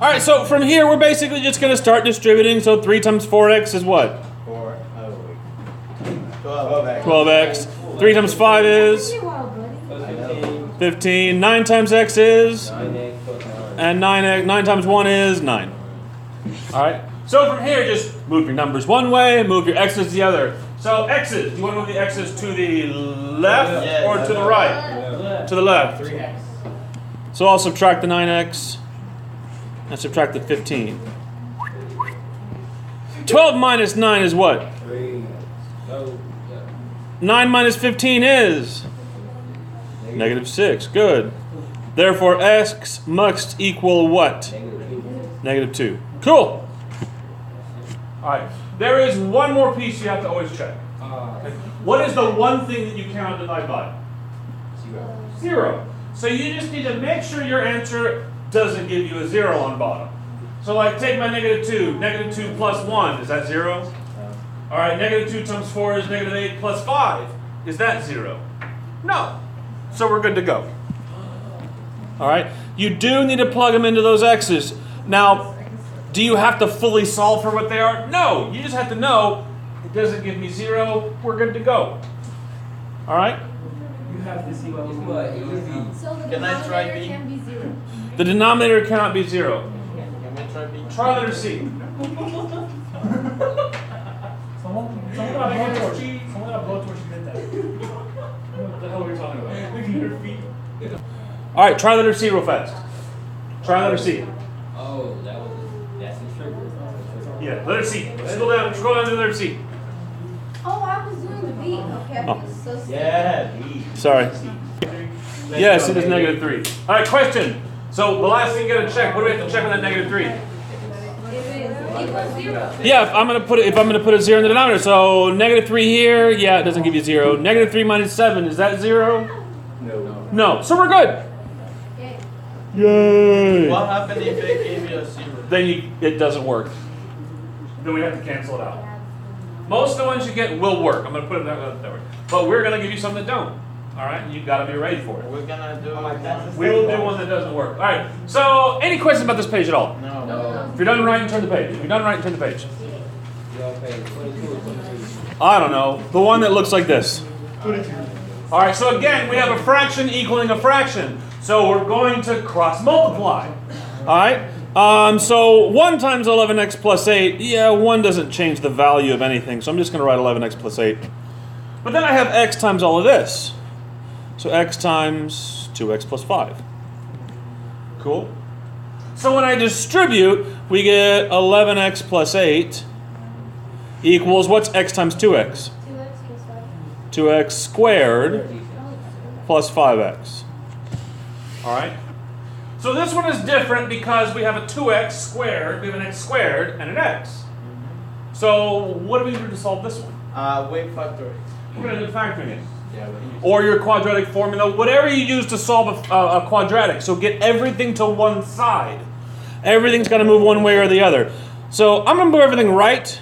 All right, so from here, we're basically just going to start distributing. So 3 times 4x is what? 12x. 3 times 5 is? 15. 9 times x is? And 9 times 1 is 9. All right. So from here, just move your numbers one way, move your x's the other. So x's, do you want to move the x's to the left or to the right? To the left. So I'll subtract the 9x and subtract the 15. 12 minus 9 is what? 9 minus 15 is? -6. Good. Therefore, x must equal what? -2. Cool. All right. There is one more piece you have to always check. What is the one thing that you cannot divide by? 0. So you just need to make sure your answer doesn't give you a 0 on bottom. So like take my -2. -2 plus 1, is that 0? All right, -2 times 4 is -8 plus 5. Is that 0? No. So we're good to go. All right. You do need to plug them into those x's. Now, do you have to fully solve for what they are? No. You just have to know it doesn't give me 0. We're good to go. All right? You have to see what is So the denominator can be 0. The denominator cannot be 0. Can I try B? Try letter C. Someone got a blowtorch. Someone got a blowtorch and did that. What the hell are we talking about? Look at your feet. All right, try letter C real fast. Try letter C. Oh, that's the sugar. Yeah, letter C. Scroll down to letter C. Oh, I was doing the B. Okay, I was so scared. Yeah, B. Sorry. Yes, it is -3. All right, question. So the last thing you gotta check. What do we have to check on that -3? It is equals 0. Yeah, if I'm gonna put a 0 in the denominator, so -3 here. Yeah, it doesn't give you 0. -3 minus 7, is that 0? No. So we're good. Yay! What happened if I gave you a 0? Then it doesn't work. Then we have to cancel it out. Most of the ones you get will work. I'm going to put it that way. But we're going to give you some that don't. All right? You've got to be ready for it. We're gonna do We will do one that doesn't work. All right. So, any questions about this page at all? No. If you're done writing, turn the page. If you're done writing, turn the page. I don't know. The one that looks like this. All right. So again, we have a fraction equaling a fraction. So we're going to cross multiply. All right. So 1 times 11x plus 8, yeah, 1 doesn't change the value of anything, so I'm just going to write 11x plus 8. But then I have x times all of this. So x times 2x plus 5. Cool? So when I distribute, we get 11x plus 8 equals, what's x times 2x? 2x plus 5. 2x squared plus 5x. All right? So this one is different because we have a 2x squared, we have an x squared, and an x. So what do we do to solve this one? Wave factor. We're going to do factoring it. Yeah, Or your quadratic formula, whatever you use to solve a quadratic. So get everything to one side. Everything's got to move one way or the other. So I'm going to move everything right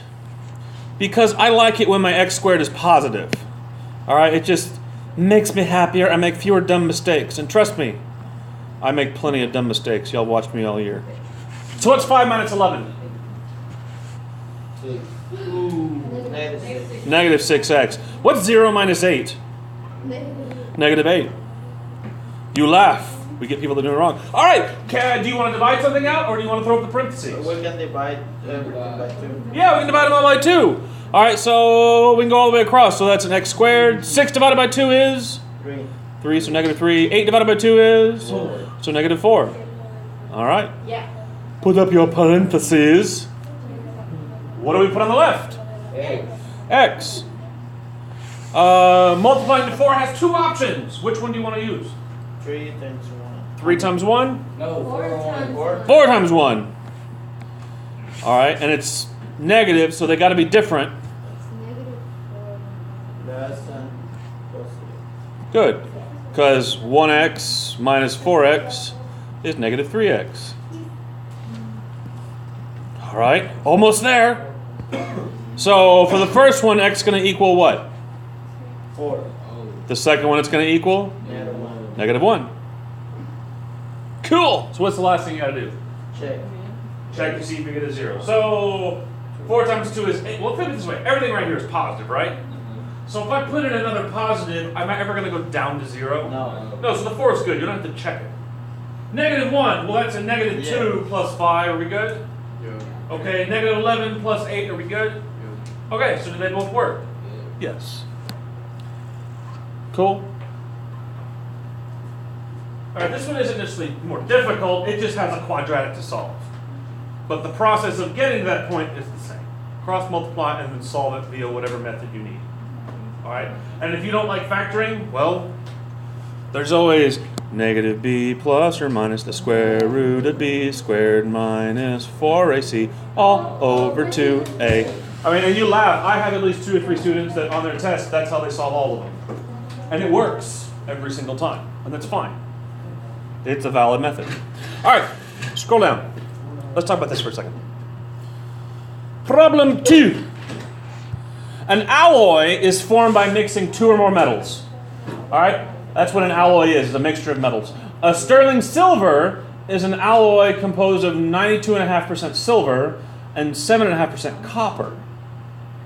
because I like it when my x squared is positive. All right? It just makes me happier. I make fewer dumb mistakes. And trust me, I make plenty of dumb mistakes. Y'all watched me all year. So what's 5 minus 11? -6x. What's 0 minus 8? -8. You laugh. We get people that do it wrong. All right. Do you want to divide something out, or do you want to throw up the parentheses? We can divide everything by 2. Yeah, we can divide them all by 2. All right, so we can go all the way across. So that's an x squared. 6 divided by 2 is? 3. 3, so -3. 8 divided by 2 is? 4. So -4. All right. Yeah. Put up your parentheses. What do we put on the left? X. Multiplying to 4 has 2 options. Which one do you want to use? 3 times 1. 3 times 1? No, 4 times 4 times 1. All right, and it's negative, so they got to be different. Less than positive. Good, because 1x minus 4x is -3x. All right, almost there. So for the first one, x is going to equal what? 4. The second one, it's going to equal? -1. -1. Cool. So what's the last thing you got to do? Check. Check to see if you get a 0. So 4 times 2 is 8. Well, think of it this way. Everything right here is positive, right? So if I put in another positive, am I ever going to go down to 0? No. No, so the 4 is good. You don't have to check it. Negative 1. Well, that's a negative 2 plus 5. Are we good? Yeah. Okay. Negative 11 plus 8. Are we good? Yeah. Okay, so do they both work? Yes. Cool. All right, this one isn't necessarily more difficult. It just has a quadratic to solve. But the process of getting to that point is the same. Cross multiply and then solve it via whatever method you need. All right? And if you don't like factoring, well, there's always negative b plus or minus the square root of b squared minus 4ac all over 2a. I mean, and you laugh. I have at least 2 or 3 students that on their test, that's how they solve all of them. And it works every single time. And that's fine. It's a valid method. All right, scroll down. Let's talk about this for a second. Problem 2. An alloy is formed by mixing 2 or more metals. All right, that's what an alloy is, a mixture of metals. A sterling silver is an alloy composed of 92.5% silver and 7.5% copper.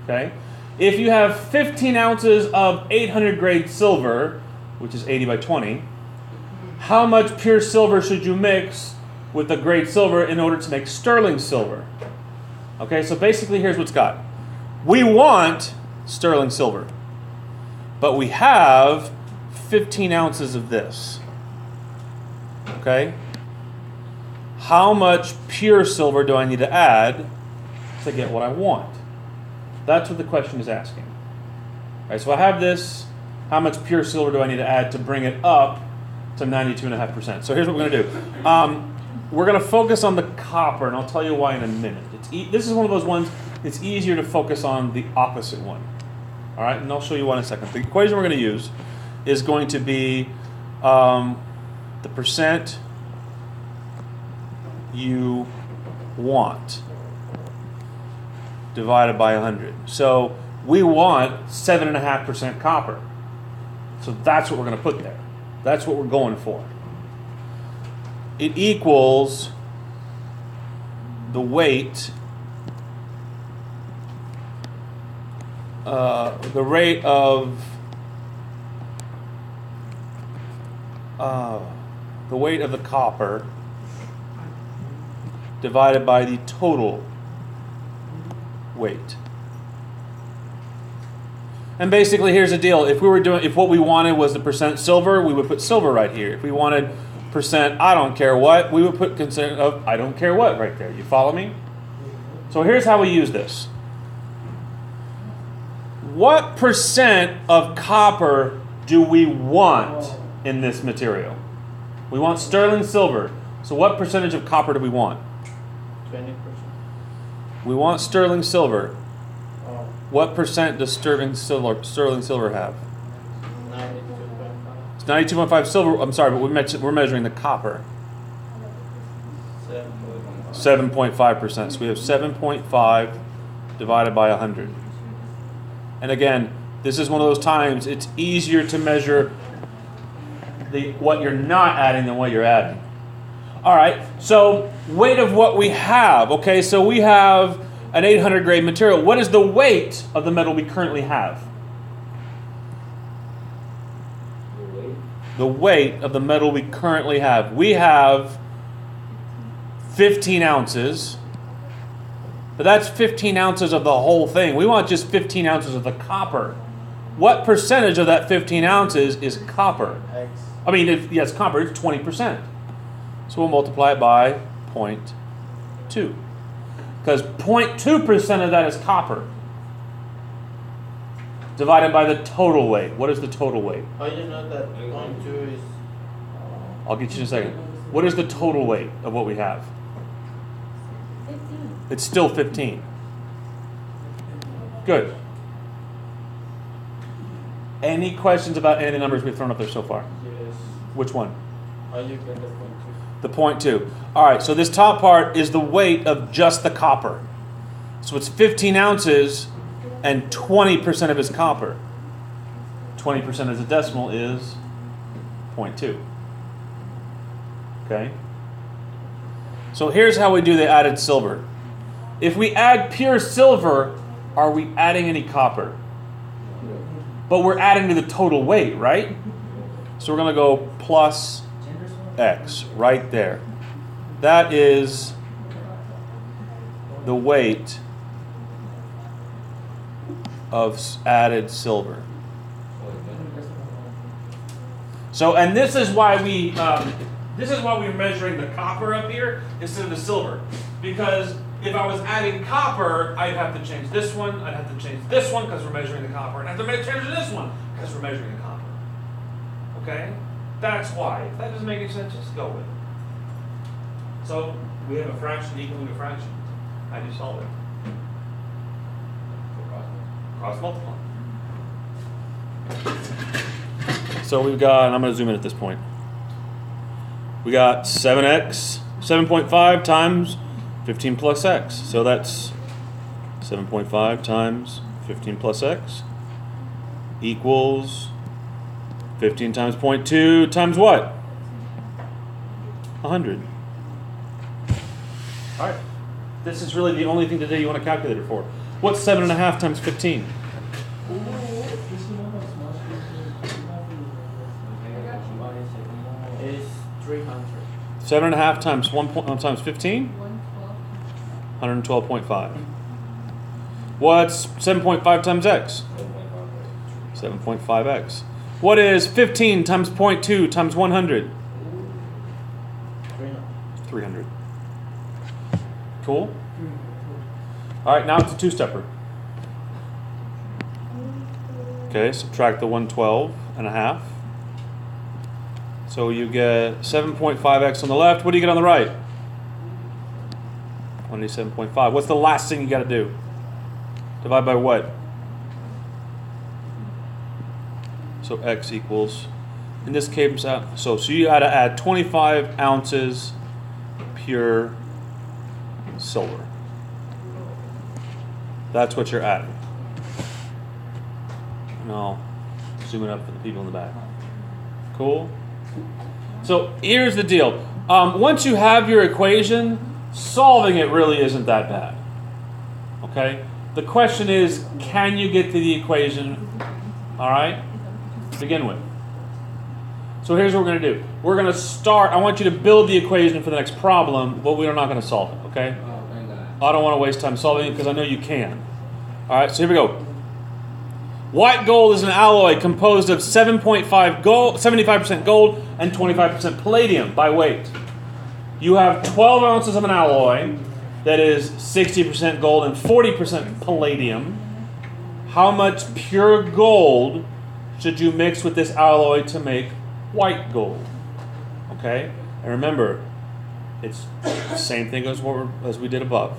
Okay? If you have 15 ounces of 800 grade silver, which is 80 by 20, how much pure silver should you mix with the grade silver in order to make sterling silver? Okay, so basically here's what's got. We want sterling silver, but we have 15 ounces of this. Okay? How much pure silver do I need to add to get what I want? That's what the question is asking. All right, so I have this. How much pure silver do I need to add to bring it up to 92.5%? So here's what we're going to do. We're going to focus on the copper, and I'll tell you why in a minute. This is one of those ones, it's easier to focus on the opposite one. All right, and I'll show you why in a second. The equation we're going to use is going to be the percent you want divided by 100. So we want 7.5% copper. So that's what we're going to put there. That's what we're going for. It equals the weight, the rate of the copper divided by the total weight. And basically, here's the deal. If what we wanted was the percent silver, we would put silver right here. If we wanted percent I don't care what, we would put percent of I don't care what right there. You follow me? So here's how we use this. What percent of copper do we want in this material? We want sterling silver. So what percentage of copper do we want? 20%. We want sterling silver. Oh, What percent does sterling silver have? 92.5. It's 92.5 silver. I'm sorry, but we're measuring the copper. 7.5. 7.5%. So we have 7.5 divided by 100. And again, this is one of those times it's easier to measure what you're not adding than what you're adding. All right, so weight of what we have. Okay, so we have an 800 grade material. What is the weight of the metal we currently have? The weight of the metal we currently have. We have 15 ounces. But that's 15 ounces of the whole thing. We want just 15 ounces of the copper. What percentage of that 15 ounces is copper? X. I mean, yes, copper, it's 20%. So we'll multiply it by 0.2. Because 0.2% of that is copper. Divided by the total weight. What is the total weight? Oh, you know that 0.2 is... I'll get you in a second. What is the total weight of what we have? 15. It's still 15. Good. Any questions about any of the numbers we've thrown up there so far? Yes. Which one? How you get the 0.2? The 0.2. All right, so this top part is the weight of just the copper. So it's 15 ounces and 20% of it's copper. 20% as a decimal is 0.2. Okay? So here's how we do the added silver. If we add pure silver, are we adding any copper? But we're adding to the total weight, right? So we're going to go plus X right there. That is the weight of added silver. So, and this is why we're measuring the copper up here instead of the silver, because if I was adding copper, I'd have to change this one, I'd have to change this one because we're measuring the copper, and I'd have to change this one because we're measuring the copper. Okay? That's why. If that doesn't make any sense, just go with it. So we have a fraction equaling a fraction. How do you solve it? Cross multiply. So we've got, and I'm going to zoom in at this point. We got 7.5 times 15 plus x. So that's 7.5 times 15 plus x equals 15 times 0.2 times what? 100. All right. This is really the only thing today you want a calculator for. What's 7.5 times 15? Is 300. 7.5 times times 15? 112.5. What's 7.5 times x? 7.5x. What is 15 times 0.2 times 100? 300. Cool. All right, now it's a two-stepper. Okay, subtract the 112.5. So you get 7.5x on the left. What do you get on the right? 27.5. What's the last thing you got to do? Divide by what? So x equals, in this case, so you got to add 25 ounces pure silver. That's what you're adding. And I'll zoom it up for the people in the back. Cool? So here's the deal. Once you have your equation, solving it really isn't that bad. Okay? The question is, can you get to the equation, all right, to begin with? So here's what we're going to do. We're going to start, I want you to build the equation for the next problem, but we're not going to solve it, okay? I don't want to waste time solving it because I know you can. All right, so here we go. White gold is an alloy composed of 75% gold and 25% palladium by weight. You have 12 ounces of an alloy that is 60% gold and 40% palladium. How much pure gold should you mix with this alloy to make white gold? Okay, and remember, it's the same thing as we did above.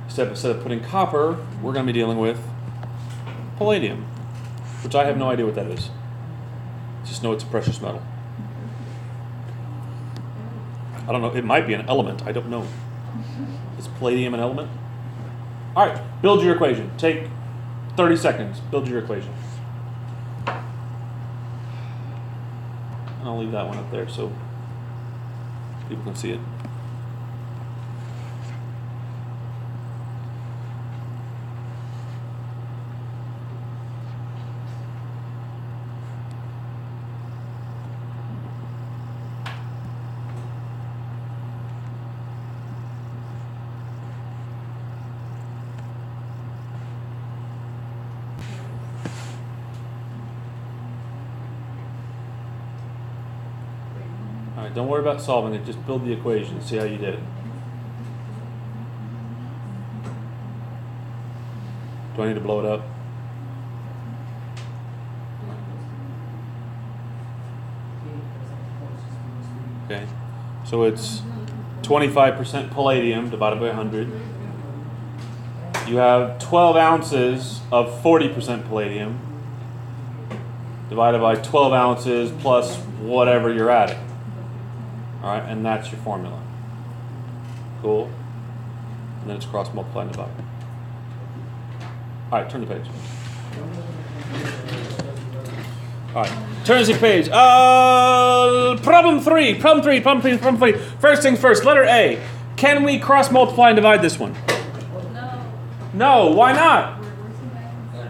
Except instead of putting copper, we're going to be dealing with palladium, which I have no idea what that is. Just know it's a precious metal. I don't know. It might be an element. I don't know. Is palladium an element? All right. Build your equation. Take 30 seconds. Build your equation. And I'll leave that one up there so people can see it. All right, don't worry about solving it. Just build the equation. See how you did it. Do I need to blow it up? Okay. So it's 25% palladium divided by 100. You have 12 ounces of 40% palladium divided by 12 ounces plus whatever you're adding. All right, and that's your formula. Cool. And then it's cross multiply and divide. All right, turn the page. All right, turn the page. Problem three. First things first, letter A. Can we cross multiply and divide this one? No. No, why not?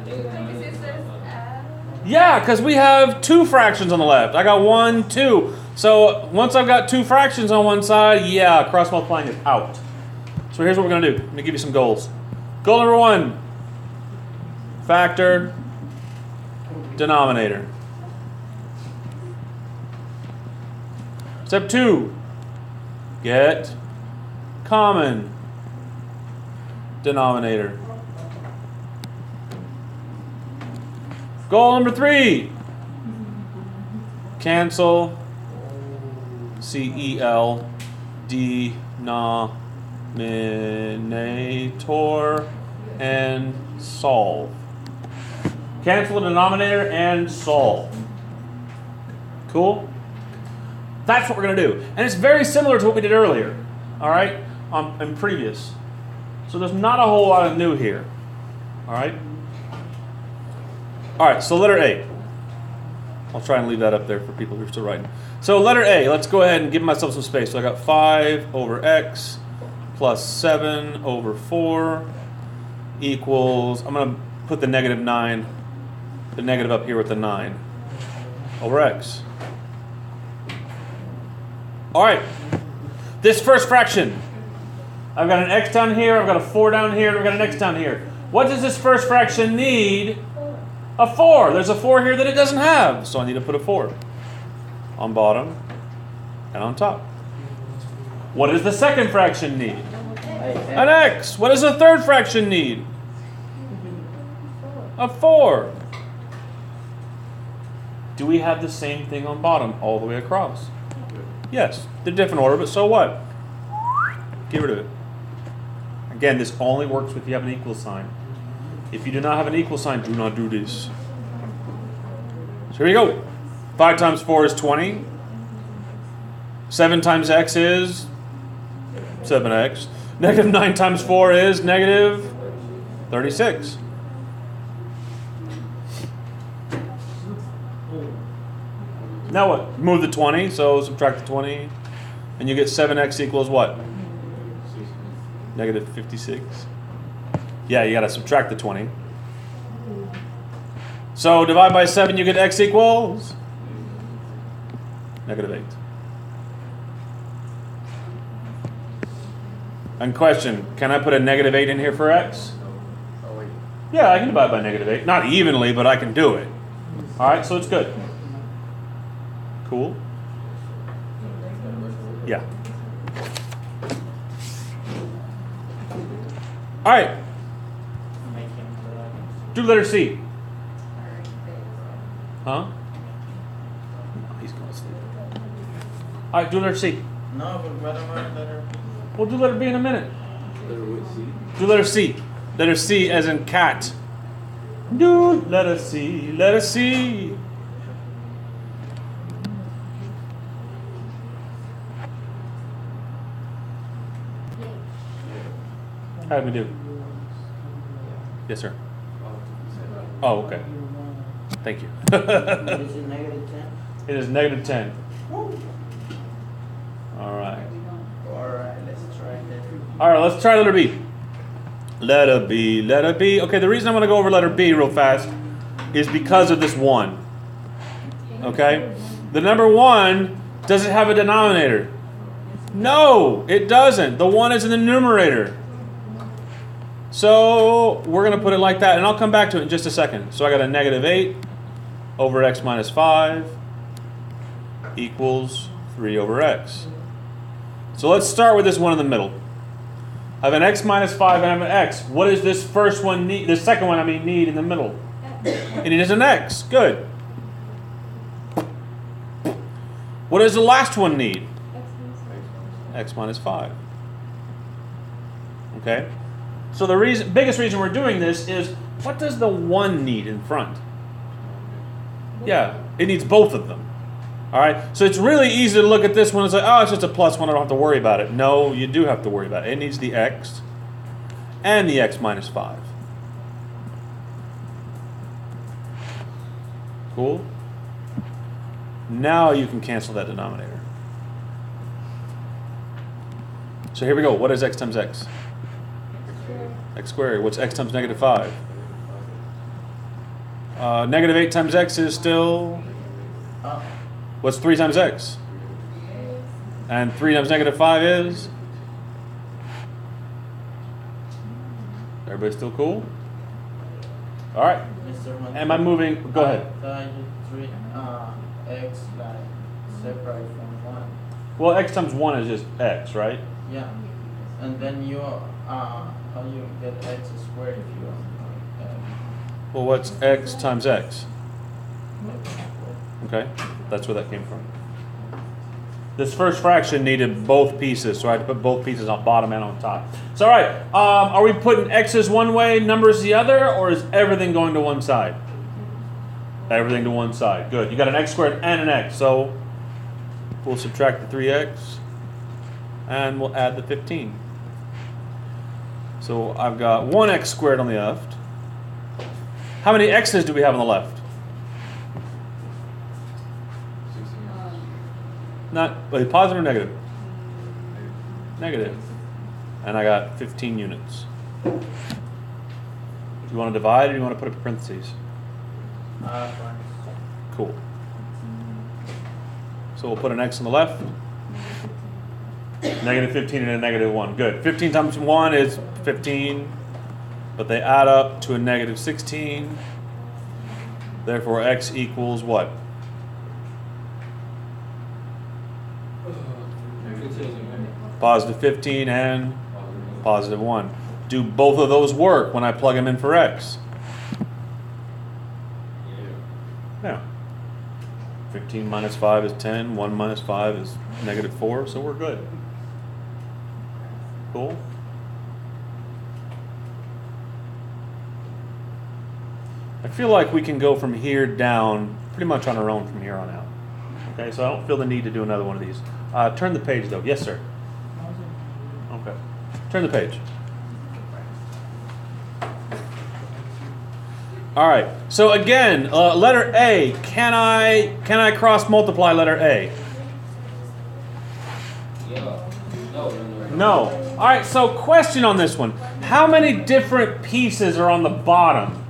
Because it says add. Yeah, because we have two fractions on the left. I got 1, 2. So once I've got two fractions on one side, yeah, cross multiplying is out. So here's what we're going to do. Let me give you some goals. Goal number 1, factor denominator. Step 2, get common denominator. Goal number 3, cancel CEL denominator and solve. Cancel the denominator and solve. Cool? That's what we're going to do. And it's very similar to what we did earlier, all right, in previous. So there's not a whole lot of new here, all right? All right, so letter A. I'll try and leave that up there for people who are still writing. So letter A, let's go ahead and give myself some space. So I got 5 over x plus 7 over 4 equals, I'm going to put the negative 9, the negative up here with the 9 over x. All right, this first fraction, I've got an x down here, I've got a 4 down here, and I've got an x down here. What does this first fraction need? A 4. There's a 4 here that it doesn't have, so I need to put a 4 on bottom and on top. What does the second fraction need? An x. What does the third fraction need? A 4. Do we have the same thing on bottom all the way across? Yes. They're different order, but so what? Get rid of it. Again, this only works if you have an equal sign. If you do not have an equal sign, do not do this. So here we go. 5 times 4 is 20. 7 times x is 7x. Negative 9 times 4 is negative 36. Now what? Move the 20, so subtract the 20. And you get 7x equals what? Negative 56. Yeah, you got to subtract the 20. So divide by 7, you get x equals negative 8. And question, can I put a negative 8 in here for x? Yeah, I can divide by negative 8. Not evenly, but I can do it. All right, so it's good. Cool. Yeah. All right. Do letter C. Huh? No, he's going to sleep. All right, do letter C. No, but what about letter B? We'll do letter B in a minute. Do letter C. Letter C as in cat. Do letter C. Letter C. How did we do? Yes, sir. Oh, okay. Thank you. Is it negative 10? It is negative 10. All right. Alright, let's try that. All right, let's try letter B. Letter B, letter B. Okay, the reason I'm going to go over letter B real fast is because of this 1. Okay? The number 1, does it have a denominator? No, it doesn't. The 1 is in the numerator. So we're going to put it like that, and I'll come back to it in just a second. So I got a negative 8 over x minus 5 equals 3 over x. So let's start with this one in the middle. I have an x minus 5 and I have an x. What does this first one need, the second one need in the middle? It is an x. Good. What does the last one need? X minus 5. Okay? So the biggest reason we're doing this is, what does the 1 need in front? Yeah, it needs both of them. All right, so it's really easy to look at this one and say, oh, it's just a plus 1, I don't have to worry about it. No, you do have to worry about it. It needs the x and the x minus 5. Cool? Now you can cancel that denominator. So here we go. What is x times x? X squared. What's x times negative 5? Negative 8 times x is still... What's 3 times x? And 3 times negative 5 is? Everybody still cool? All right. Mr. Am I moving? Go ahead. Three, x like separate from 1. Well, x times 1 is just x, right? Yeah. And then you, how you get x squared if you Well, what's x times x? x squared. Okay, that's where that came from. This first fraction needed both pieces, so I had to put both pieces on bottom and on top. So, all right, are we putting x's one way, numbers the other, or is everything going to one side? Everything to one side. Good. You got an x squared and an x, so we'll subtract the 3x, and we'll add the 15. So I've got 1x squared on the left. How many x's do we have on the left? Not positive or negative? Negative. And I got 15 units. Do you want to divide or do you want to put it in parentheses? Cool. So we'll put an x on the left. Negative 15 and a negative 1. Good. 15 times 1 is 15. But they add up to a negative 16. Therefore, x equals what? Positive 15 and positive 1. Do both of those work when I plug them in for x? Yeah. 15 minus 5 is 10. 1 minus 5 is negative 4. So we're good. Cool. I feel like we can go from here down pretty much on our own from here on out. Okay, so I don't feel the need to do another one of these. Turn the page though. Yes, sir. Okay. Turn the page. All right. So again, letter A. Can I cross multiply letter A? Yeah. No. No. All right. So question on this one: how many different pieces are on the bottom?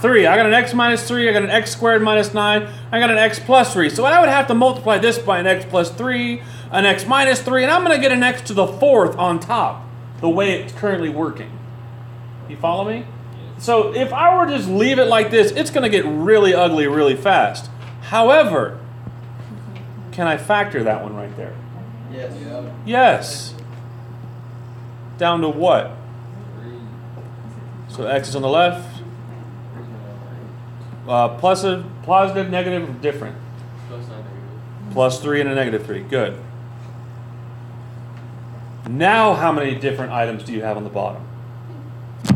3. I got an x minus 3. I got an x squared minus 9. I got an x plus 3. So I would have to multiply this by an x plus 3, an x minus 3, and I'm going to get an x to the 4th on top, the way it's currently working. You follow me? So if I were to just leave it like this, it's going to get really ugly really fast. However, can I factor that one right there? Yes. Yeah. Yes. Down to what? So x is on the left. Positive, negative, different. Plus 3 and a negative 3. Good. Now how many different items do you have on the bottom?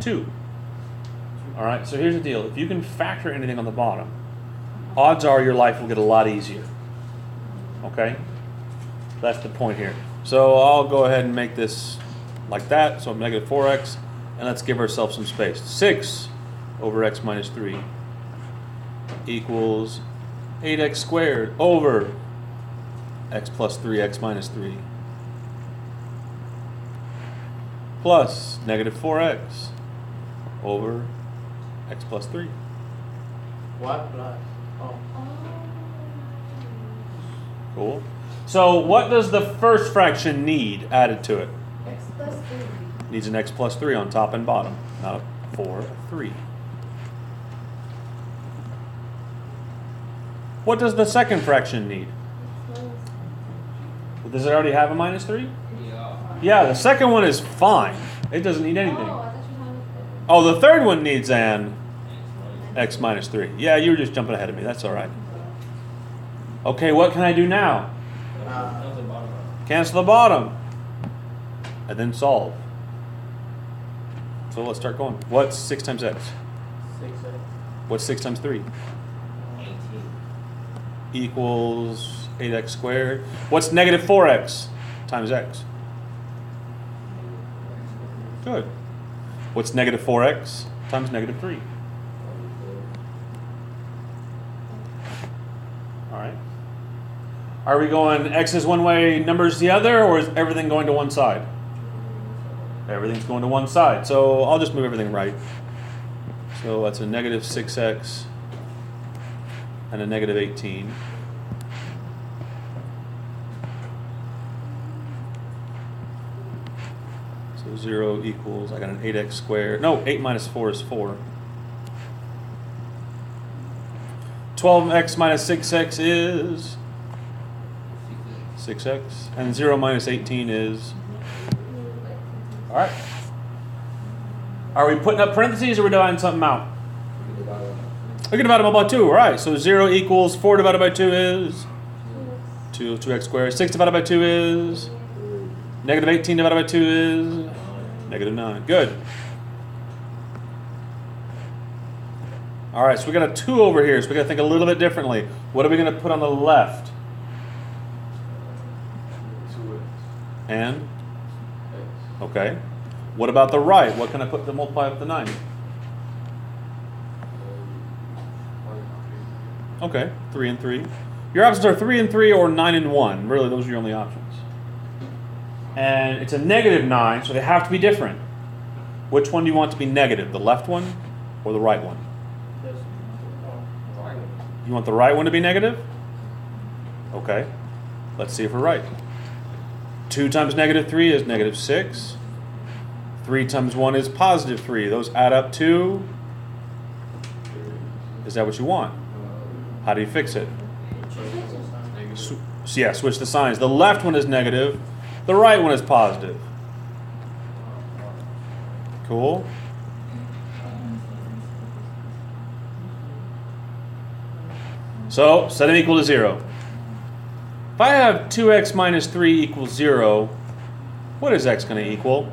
2. All right, so here's the deal. If you can factor anything on the bottom, odds are your life will get a lot easier. Okay? That's the point here. So I'll go ahead and make this like that. So I'm negative 4x. And let's give ourselves some space. 6 over x minus 3 equals 8x squared over x plus 3, x minus 3 plus negative 4x over x plus 3. What plus? Oh. Cool. So what does the first fraction need added to it? X plus 3. Needs an x plus 3 on top and bottom, not a 4, a 3. What does the second fraction need? Does it already have a minus 3? Yeah. Yeah, the second one is fine. It doesn't need anything. Oh, I thought you had it. Oh, the third one needs an x minus 3. Yeah, you were just jumping ahead of me. That's all right. Okay, what can I do now? Cancel the bottom. And then solve. So let's start going. What's 6 times x? 6x. What's 6 times 3? 18. Equals 8x squared. What's negative 4x times x? Good. What's negative 4x times negative 3? All right. Are we going x is one way, numbers the other, or is everything going to one side? Everything's going to one side. So I'll just move everything right. So that's a negative 6x and a negative 18. So 0 equals, I got an 8x squared. No, 8 minus 4 is 4. 12x minus 6x is 6x. And 0 minus 18 is... All right. Are we putting up parentheses or are we dividing something out? We can divide them by 2. All right. So 0 equals 4 divided by 2 is 2x squared. 6 divided by 2 is negative 18 divided by 2 is negative 9. Good. All right. So we got a 2 over here. So we got to think a little bit differently. What are we going to put on the left? And? Okay. What about the right? What can I put to multiply up to 9? Okay, 3 and 3. Your options are 3 and 3 or 9 and 1. Really, those are your only options. And it's a negative 9, so they have to be different. Which one do you want to be negative? The left one or the right one? You want the right one to be negative? Okay. Let's see if we're right. 2 times negative 3 is negative 6. 3 times 1 is positive 3. Those add up to... Is that what you want? How do you fix it? Yeah, switch the signs. The left one is negative. The right one is positive. Cool. So, set them equal to 0. If I have 2x minus 3 equals 0, what is x going to equal?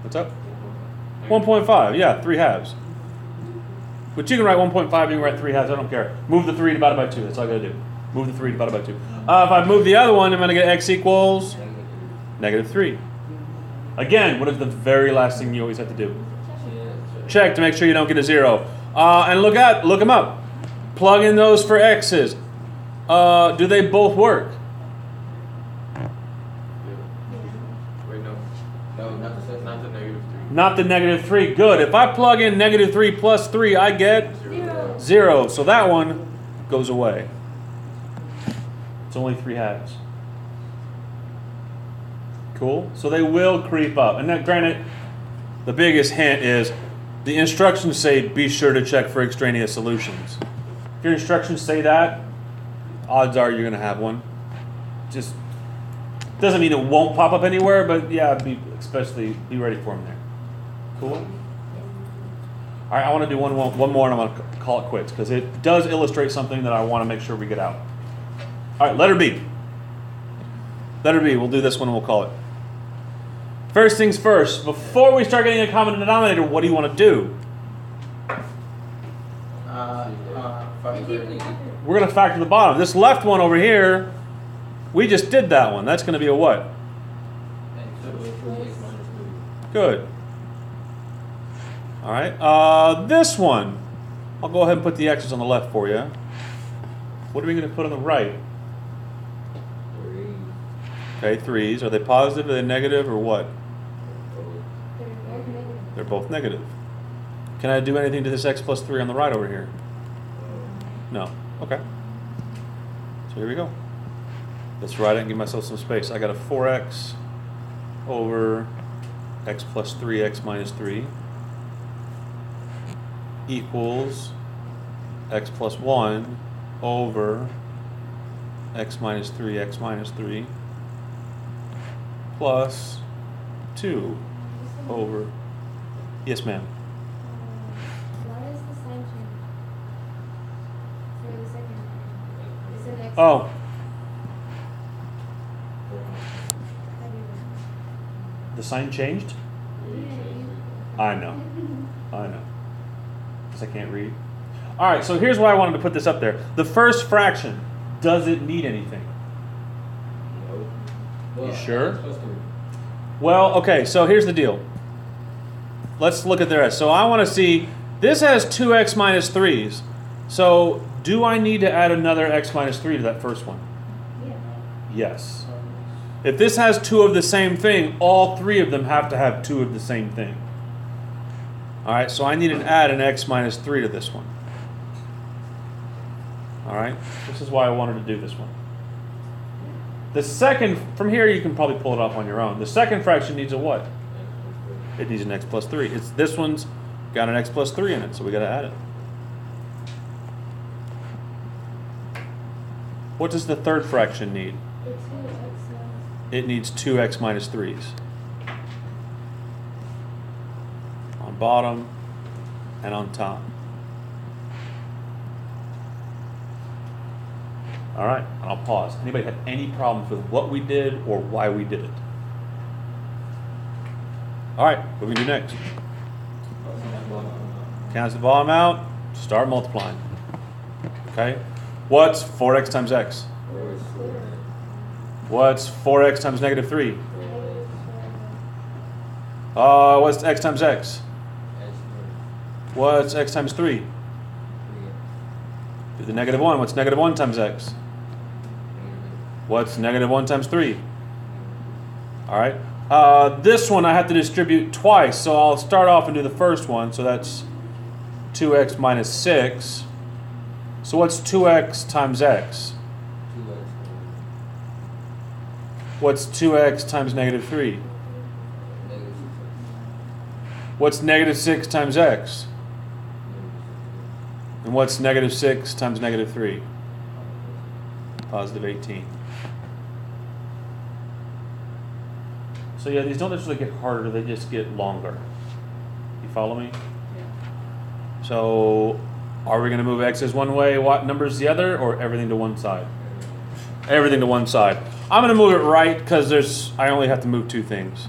What's up? 1.5. Yeah, 3 halves. But you can write 1.5, you can write 3 halves, I don't care. Move the 3 divided by 2, that's all I got to do. Move the 3 divided by 2. If I move the other one, I'm going to get x equals negative 3. Again, what is the very last thing you always have to do? Check to make sure you don't get a 0. And look them up. Plug in those for x's. Do they both work? Wait, no. No, not the negative 3. Not the negative 3. Good. If I plug in negative 3 plus 3, I get 0. So that one goes away. It's only 3 halves. Cool. So they will creep up. And then, granted, the biggest hint is the instructions say be sure to check for extraneous solutions. If your instructions say that, odds are you're going to have one. Just doesn't mean it won't pop up anywhere, but yeah, be ready for them there. Cool. All right, I want to do one more, and I'm going to call it quits because it does illustrate something that I want to make sure we get out. All right, letter B. Letter B. We'll do this one and we'll call it. First things first. Before we start getting a common denominator, what do you want to do? We're going to factor the bottom. This left one over here, we just did that one. That's going to be a what? Good. All right. This one, I'll go ahead and put the x's on the left for you. What are we going to put on the right? 3. Okay, 3s. Are they positive? Are they negative? Or what? They're both negative. Can I do anything to this x plus 3 on the right over here? No. Okay. So here we go. Let's write it and give myself some space. I got a 4x over x plus 3x minus 3 equals x plus 1 over x minus 3 plus 2 over... Yes, ma'am. Why is the sign change for the second? Is it X? Oh, the sign changed? I know. Because I can't read. All right, so here's why I wanted to put this up there. The first fraction, does it need anything? No. You sure? Well, okay, so here's the deal. Let's look at the rest. So I want to see, this has 2x minus 3s. So Do I need to add another x minus 3 to that first one? Yeah. Yes. If this has 2 of the same thing, all 3 of them have to have 2 of the same thing. All right, so I need to add an x minus 3 to this one. All right, this is why I wanted to do this one. The second, from here you can probably pull it off on your own. The second fraction needs a what? It needs an x plus 3. This one's got an x plus 3 in it, so we got to add it. What does the third fraction need? It needs 2x minus 3's. On bottom and on top. All right, and I'll pause. Anybody have any problems with what we did or why we did it? All right, what do we do next? Cancel the bottom out, start multiplying. Okay, what's 4x times x? What's 4x times negative 3? What's x times x? What's x times 3? Do the negative 1. What's negative 1 times x? What's negative 1 times 3? All right. This one I have to distribute twice, so I'll start off and do the first one. So that's 2x minus 6. So what's 2x times x? What's 2x times negative 3? What's negative 6 times x? And what's negative 6 times negative 3? Positive 18. So yeah, these don't necessarily get harder, they just get longer. You follow me? Yeah. So are we going to move x's one way, what numbers the other, or everything to one side? Everything to one side. I'm going to move it right because I only have to move 2 things.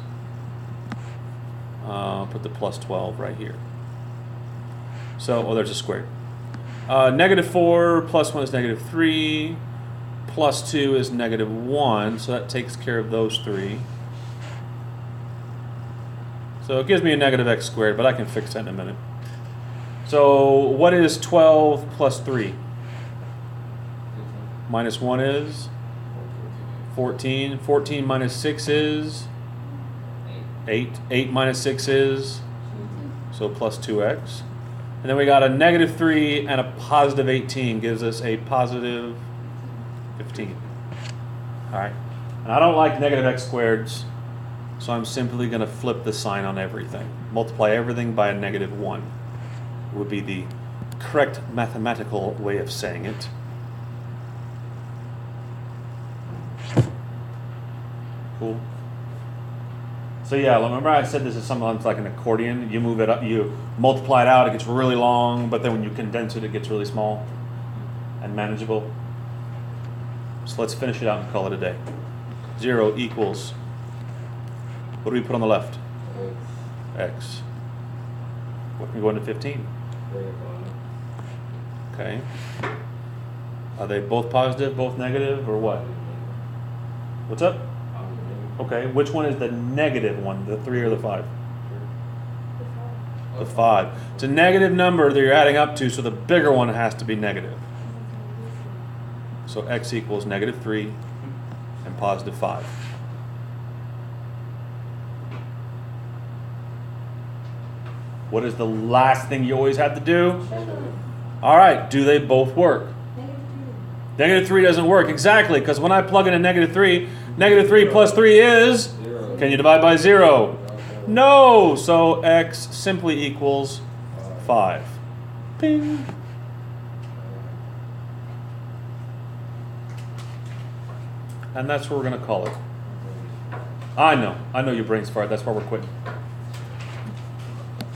Put the plus 12 right here. So, there's a square. Negative 4 plus 1 is negative 3. Plus 2 is negative 1. So that takes care of those 3. So it gives me a negative x squared, but I can fix that in a minute. So what is 12 plus 3? Minus 1 is 14. 14 minus 6 is 8. 8 minus 6 is, so plus 2x. And then we got a negative 3 and a positive 18 gives us a positive 15. All right. And I don't like negative x squareds, so I'm simply going to flip the sign on everything. Multiply everything by a negative 1 would be the correct mathematical way of saying it. Cool. So yeah, remember I said this is something like an accordion. You move it up, you multiply it out, it gets really long, but then when you condense it, it gets really small and manageable. So let's finish it out and call it a day. 0 equals, what do we put on the left? X. What can go into 15? Okay. Are they both positive, both negative, or what? What's up? Okay, which one is the negative one, the 3 or the 5? The 5. It's a negative number that you're adding up to, so the bigger one has to be negative. So x equals negative 3 and positive 5. What is the last thing you always have to do? All right, do they both work? Negative 3 doesn't work, exactly, because when I plug in a negative 3 plus 3 is, can you divide by 0? No, so x simply equals 5. Ping. And that's what we're going to call it. I know your brain's fired, that's why we're quitting.